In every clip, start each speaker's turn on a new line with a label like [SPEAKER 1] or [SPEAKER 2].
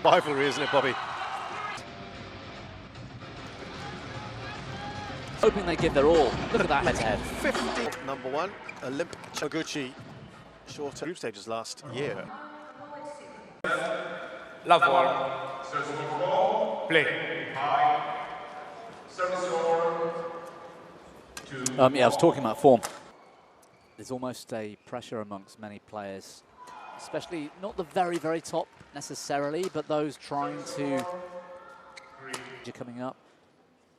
[SPEAKER 1] Rivalry, isn't it, Bobby?
[SPEAKER 2] Hoping they give their all. Look at that head-to-head.
[SPEAKER 1] 50. Number one, Olympic Yamaguchi, shorter group stages last year.
[SPEAKER 3] Love ball. Play.
[SPEAKER 2] Yeah, I was talking about form. There's almost a pressure amongst many players, especially not the very, very top necessarily, but those trying to coming up.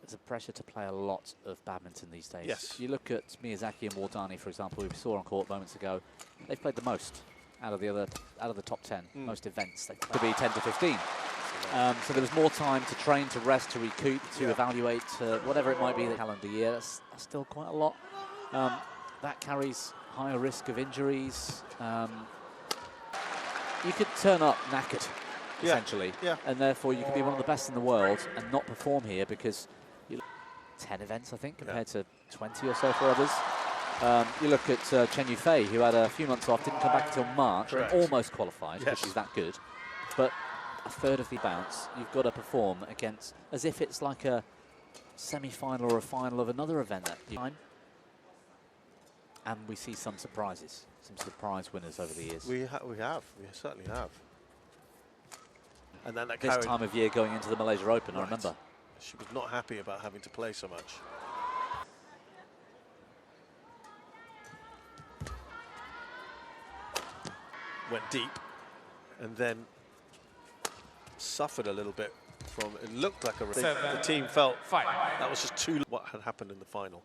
[SPEAKER 2] There's a pressure to play a lot of badminton these days.
[SPEAKER 1] Yes.
[SPEAKER 2] You look at Miyazaki and Wardani, for example, who we saw on court moments ago. They've played the most out of the top 10, most events. They could be 10 to 15. So there was more time to train, to rest, to recoup, to evaluate, whatever it might be the calendar year. That's still quite a lot. That carries higher risk of injuries. You could turn up knackered, essentially, and therefore you could be one of the best in the world and not perform here because you look 10 events, I think, compared to 20 or so for others. You look at Chen Yufei, who had a few months off, didn't come back until March, and almost qualified, because she's that good. But a third of the bounce, you've got to perform against, as if it's like a semi-final or a final of another event that time. And we see some surprises, some surprise winners over the years.
[SPEAKER 1] We certainly have. And then that
[SPEAKER 2] this time of year going into the Malaysia Open, I remember.
[SPEAKER 1] She was not happy about having to play so much. Went deep, and then suffered a little bit from, it looked like the team felt that was just too what had happened in the final.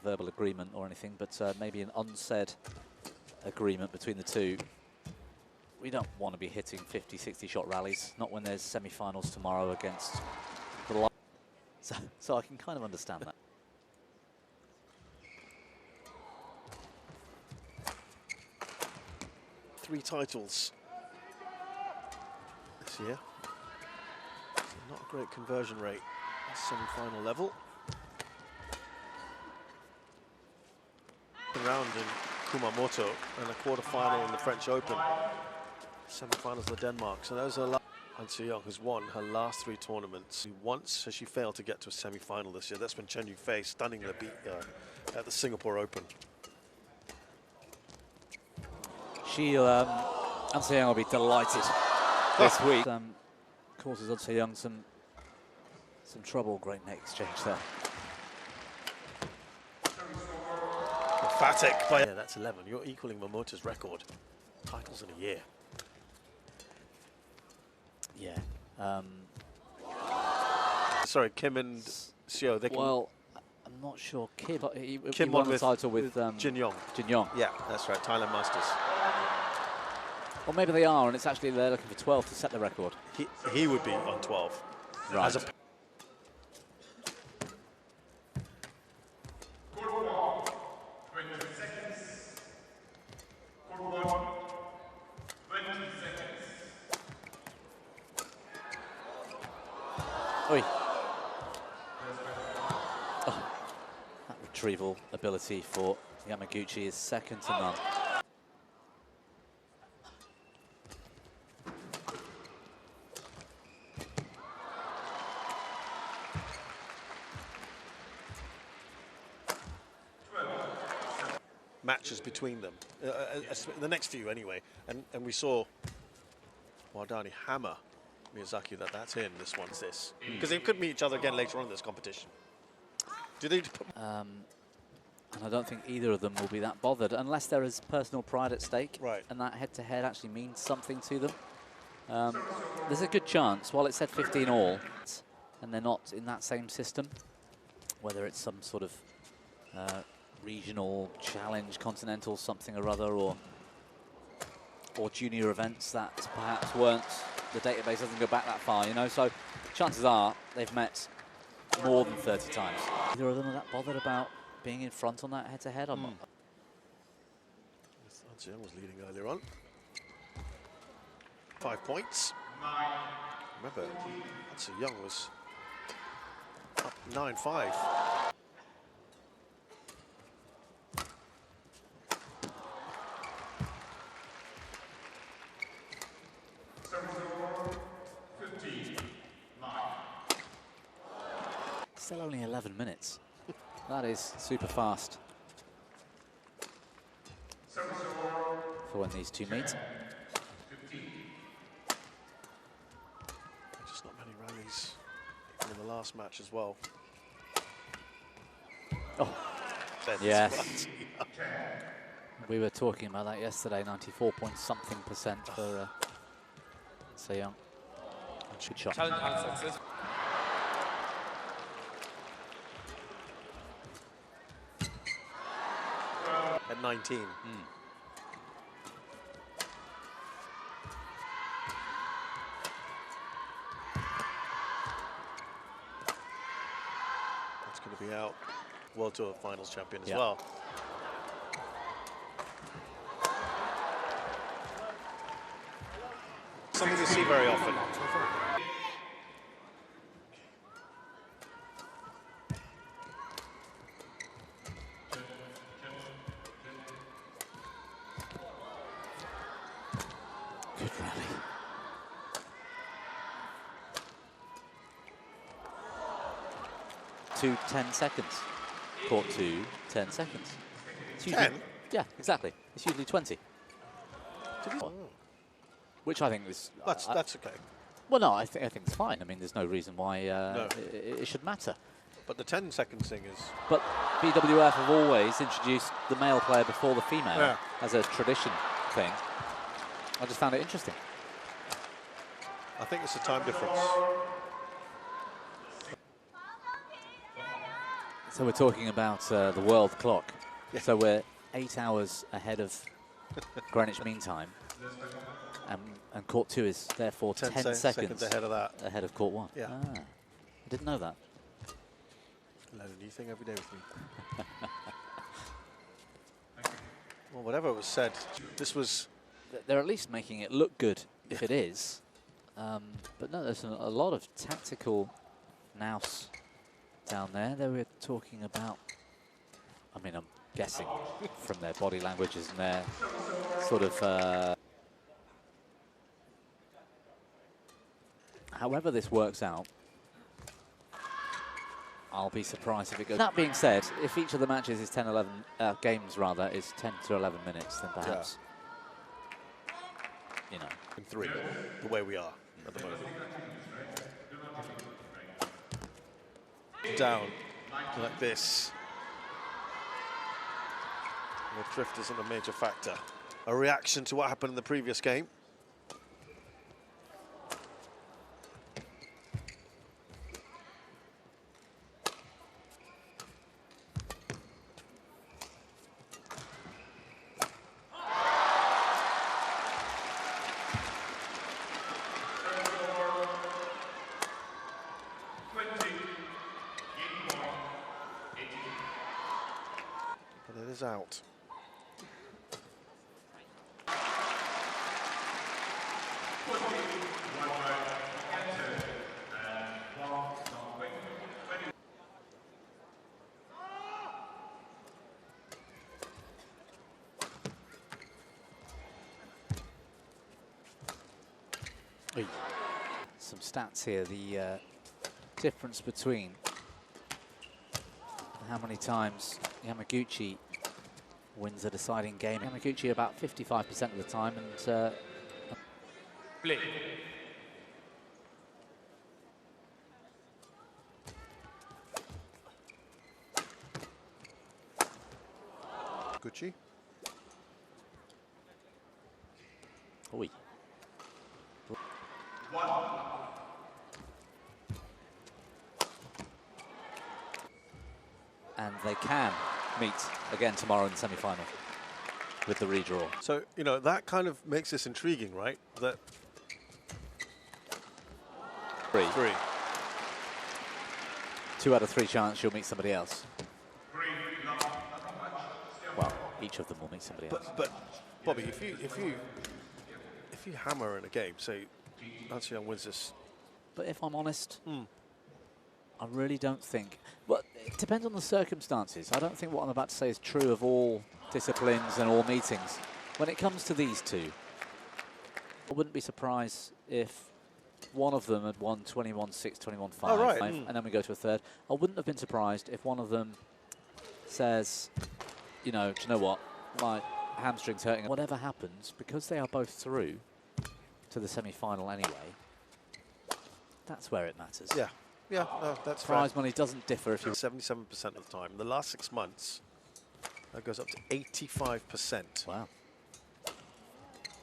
[SPEAKER 2] Verbal agreement or anything, but maybe an unsaid agreement between the two. We don't want to be hitting 50, 60 shot rallies, not when there's semi-finals tomorrow against the so I can kind of understand that.
[SPEAKER 1] Three titles this year. Not a great conversion rate at semi-final level. Round in Kumamoto and a quarter-final in the French Open. Semi-finals of Denmark. So those are Anseong, who's won her last three tournaments. Once has she failed to get to a semi-final this year. That's when Chen Yufei stunningly beat at the Singapore Open.
[SPEAKER 2] Anseong will be delighted this week. Causes Anseong some trouble. Great net exchange there.
[SPEAKER 1] Emphatic, but yeah, that's 11. You're equaling Momota's record. Titles in a year.
[SPEAKER 2] Yeah.
[SPEAKER 1] Sorry, Kim and Seo. They can.
[SPEAKER 2] Well, I'm not sure. Kim
[SPEAKER 1] won
[SPEAKER 2] the title with
[SPEAKER 1] Jin Yong.
[SPEAKER 2] Jin Yong.
[SPEAKER 1] Yeah, that's right. Thailand Masters.
[SPEAKER 2] Or maybe they are, and it's actually they're looking for 12 to set the record.
[SPEAKER 1] He would be on 12.
[SPEAKER 2] Right.
[SPEAKER 1] As a
[SPEAKER 2] Oi. Oh, that retrieval ability for Yamaguchi is second to none.
[SPEAKER 1] matches between them, the next few anyway, and we saw Wardani hammer Miyazaki that's in this one's this, because they could meet each other again later on in this competition. Do they put
[SPEAKER 2] And I don't think either of them will be that bothered unless there is personal pride at stake,
[SPEAKER 1] right,
[SPEAKER 2] and that head-to-head actually means something to them. There's a good chance, while it said 15 all, and they're not in that same system, whether it's some sort of regional challenge, continental something or other, or junior events that perhaps weren't, the database doesn't go back that far, you know, so chances are they've met more than 30 times. Either of them are that bothered about being in front on that head-to-head? I'm not.
[SPEAKER 1] Anseong was leading earlier on. 5 points. Remember, Anseong was Up 9-5.
[SPEAKER 2] Still only 11 minutes. That is super fast for when these two meet.
[SPEAKER 1] Just not many rallies even in the last match as well.
[SPEAKER 2] Oh, yes. We were talking about that yesterday. 94 point something% for Seyoung. Good shot.
[SPEAKER 3] Challenge unsuccessful.
[SPEAKER 1] At 19. That's going to be out. World Tour Finals champion as well. Something you see very often.
[SPEAKER 2] Good rally. To 10 seconds. Court to 10 seconds. It's usually,
[SPEAKER 1] 10?
[SPEAKER 2] Yeah, exactly. It's usually 20. Which I think is...
[SPEAKER 1] That's okay.
[SPEAKER 2] Well, no, I think it's fine. I mean, there's no reason why it should matter.
[SPEAKER 1] But the 10 seconds thing is...
[SPEAKER 2] But BWF have always introduced the male player before the female as a tradition thing. I just found it interesting.
[SPEAKER 1] I think it's a time difference.
[SPEAKER 2] So we're talking about the world clock.
[SPEAKER 1] Yeah.
[SPEAKER 2] So we're 8 hours ahead of Greenwich Mean Time. And Court 2 is therefore 10 seconds
[SPEAKER 1] ahead of that.
[SPEAKER 2] Ahead of Court 1.
[SPEAKER 1] Yeah.
[SPEAKER 2] Ah, I didn't know that.
[SPEAKER 1] Learn a new thing every day with me. Well, whatever was said, this was...
[SPEAKER 2] They're at least making it look good if it is. But no, there's a lot of tactical nous down there. They were talking about, I mean, I'm guessing from their body languages and their sort of... however this works out, I'll be surprised if it goes. That being said, if each of the matches is 10, 11 games rather is 10 to 11 minutes, then perhaps, you know,
[SPEAKER 1] in 3, the way we are at the moment. Down like this. The drift isn't a major factor. A reaction to what happened in the previous game. But it is out.
[SPEAKER 2] Some stats here, the difference between how many times Yamaguchi wins a deciding game. Yamaguchi about 55% of the time, and
[SPEAKER 3] Play.
[SPEAKER 1] Gucci.
[SPEAKER 2] Oi. And they can meet again tomorrow in the semi-final with the redraw.
[SPEAKER 1] So, you know, that kind of makes this intriguing, right? That
[SPEAKER 2] 3.
[SPEAKER 1] 3.
[SPEAKER 2] 2 out of 3 chance you'll meet somebody else. Well, each of them will meet somebody else.
[SPEAKER 1] But Bobby, if you hammer in a game, say Anseong wins this.
[SPEAKER 2] But if I'm honest, I really don't think. Well, it depends on the circumstances. I don't think what I'm about to say is true of all disciplines and all meetings. When it comes to these two, I wouldn't be surprised if one of them had won 21-6, 21-5, and then we go to a third. I wouldn't have been surprised if one of them says, you know, do you know what, my hamstring's hurting. Whatever happens, because they are both through to the semi-final anyway, that's where it matters.
[SPEAKER 1] Yeah, yeah, no, that's
[SPEAKER 2] prize money doesn't differ if you're
[SPEAKER 1] 77% of the time. In the last 6 months, that goes up to 85%.
[SPEAKER 2] Wow.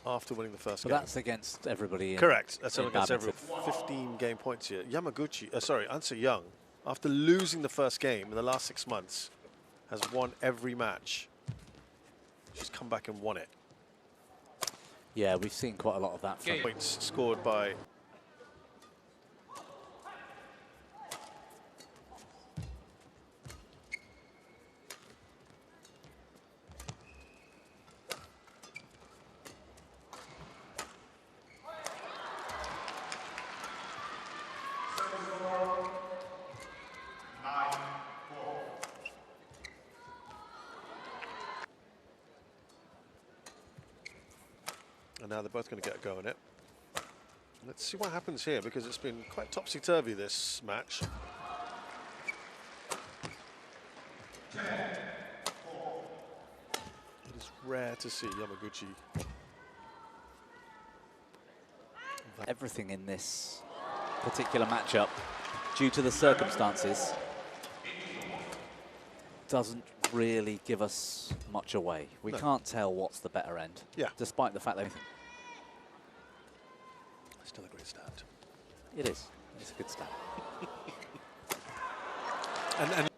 [SPEAKER 1] After winning the first
[SPEAKER 2] game. That's against everybody.
[SPEAKER 1] Correct. That's against every 15 game points here. Yamaguchi, sorry, Anse-Young, after losing the first game in the last 6 months, has won every match. She's come back and won it.
[SPEAKER 2] Yeah, we've seen quite a lot of that.
[SPEAKER 1] Points scored by. And now they're both going to get a go in it. Let's see what happens here, because it's been quite topsy-turvy, this match. It is rare to see Yamaguchi.
[SPEAKER 2] Everything in this particular matchup, due to the circumstances, doesn't really give us much away. We can't tell what's the better end, despite the fact that
[SPEAKER 1] still a great start.
[SPEAKER 2] It is. It's a good start.
[SPEAKER 1] and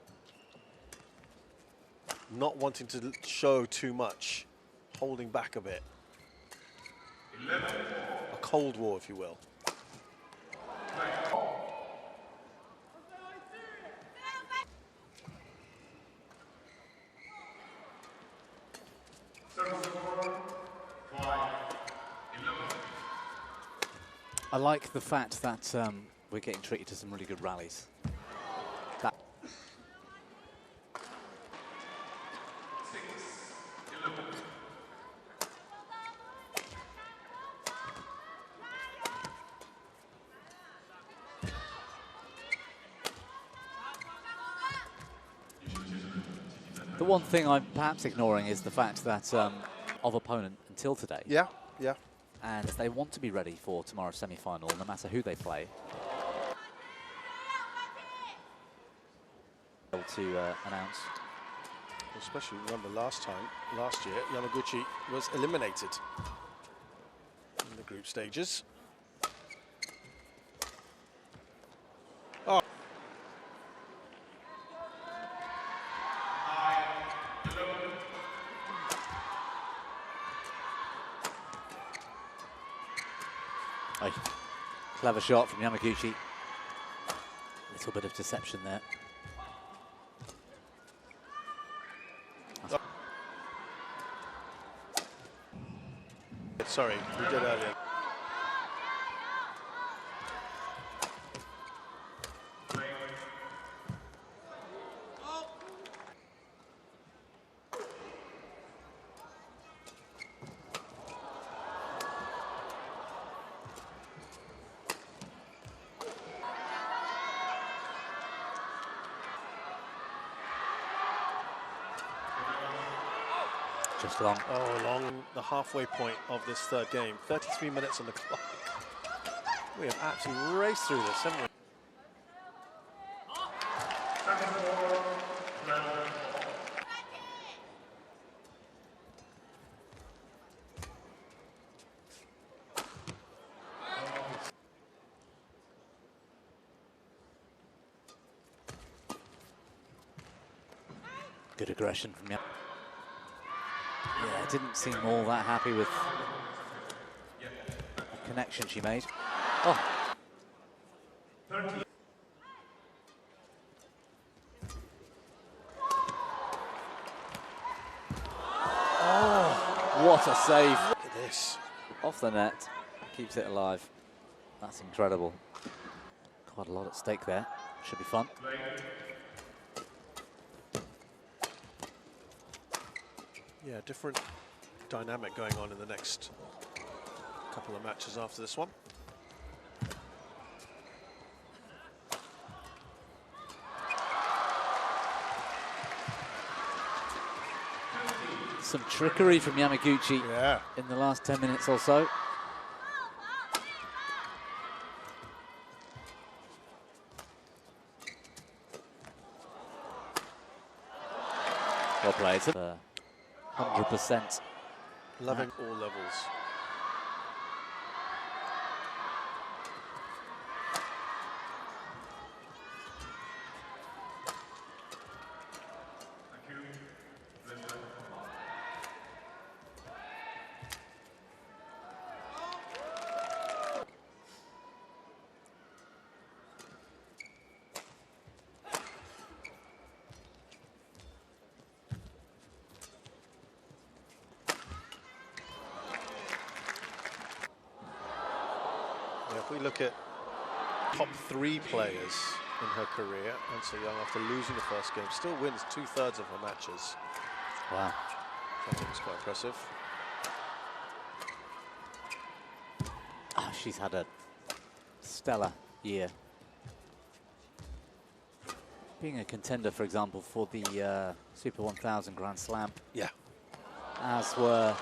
[SPEAKER 1] not wanting to show too much, holding back a bit. A Cold War, if you will.
[SPEAKER 2] I like the fact that we're getting treated to some really good rallies. The one thing I'm perhaps ignoring is the fact that of opponent until today.
[SPEAKER 1] Yeah, yeah.
[SPEAKER 2] And they want to be ready for tomorrow's semi-final, no matter who they play. To announce.
[SPEAKER 1] Especially remember last year, Yamaguchi was eliminated in the group stages. Oh.
[SPEAKER 2] Clever shot from Yamaguchi. A little bit of deception there.
[SPEAKER 1] Sorry, we did earlier.
[SPEAKER 2] Just long.
[SPEAKER 1] Oh, along the halfway point of this third game. 33 minutes on the clock. We have absolutely raced through this, haven't we?
[SPEAKER 2] Good aggression from Yamaguchi. Yeah, didn't seem all that happy with the connection she made. Oh. Oh, what a save.
[SPEAKER 1] Look at this.
[SPEAKER 2] Off the net, keeps it alive. That's incredible. Quite a lot at stake there. Should be fun.
[SPEAKER 1] Yeah, different dynamic going on in the next couple of matches after this one.
[SPEAKER 2] Some trickery from Yamaguchi in the last 10 minutes or so. Well played. 100%.
[SPEAKER 1] Loving all levels. If we look at top 3 players in her career, Anseyoung, after losing the first game, still wins 2/3 of her matches.
[SPEAKER 2] Wow.
[SPEAKER 1] I think it's quite impressive.
[SPEAKER 2] Oh, she's had a stellar year. Being a contender, for example, for the Super 1000 Grand Slam.
[SPEAKER 1] Yeah.
[SPEAKER 2] As were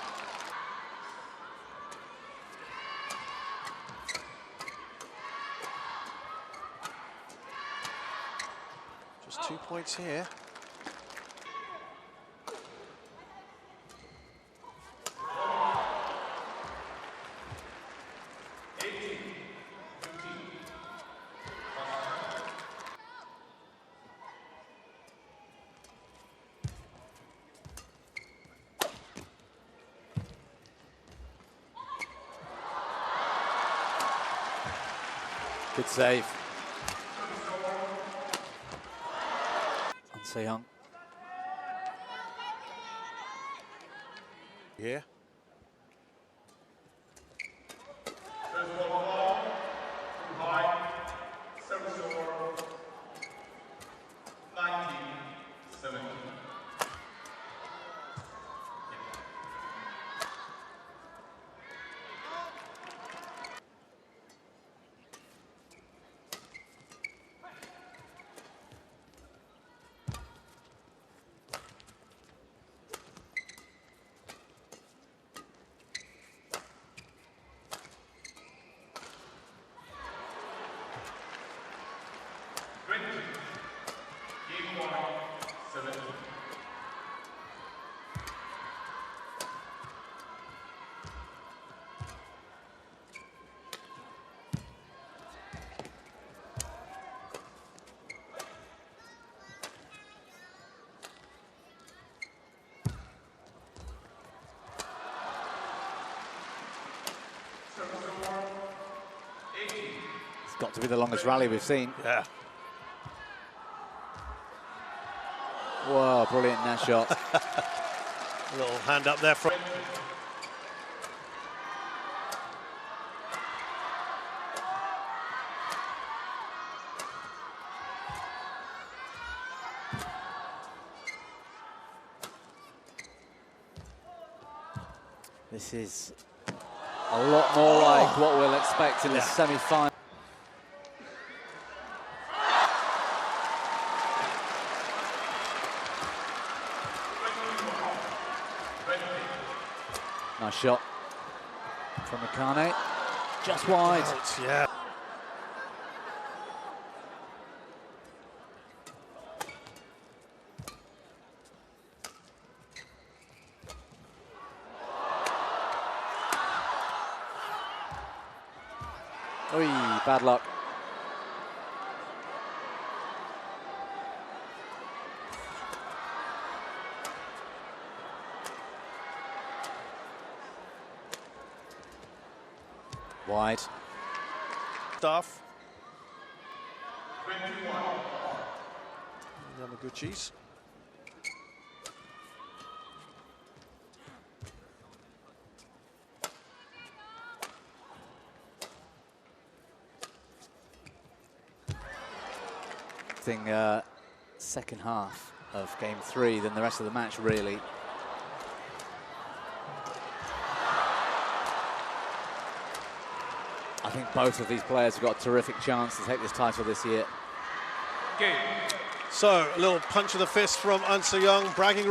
[SPEAKER 1] just 2 points here.
[SPEAKER 2] good save. Anseyoung.
[SPEAKER 1] Yeah.
[SPEAKER 2] It's got to be the longest rally we've seen.
[SPEAKER 1] Yeah.
[SPEAKER 2] Whoa, brilliant net shot.
[SPEAKER 1] A little hand up there from.
[SPEAKER 2] This is a lot more like what we'll expect in the semi-final. Nice shot from Akane, just wide.
[SPEAKER 1] Yeah.
[SPEAKER 2] Oy, bad luck. Wide.
[SPEAKER 1] Stuff. Yamaguchi's.
[SPEAKER 2] Second half of game 3 than the rest of the match, really. I think both of these players have got a terrific chance to take this title this year.
[SPEAKER 1] So, a little punch of the fist from Anseyoung, bragging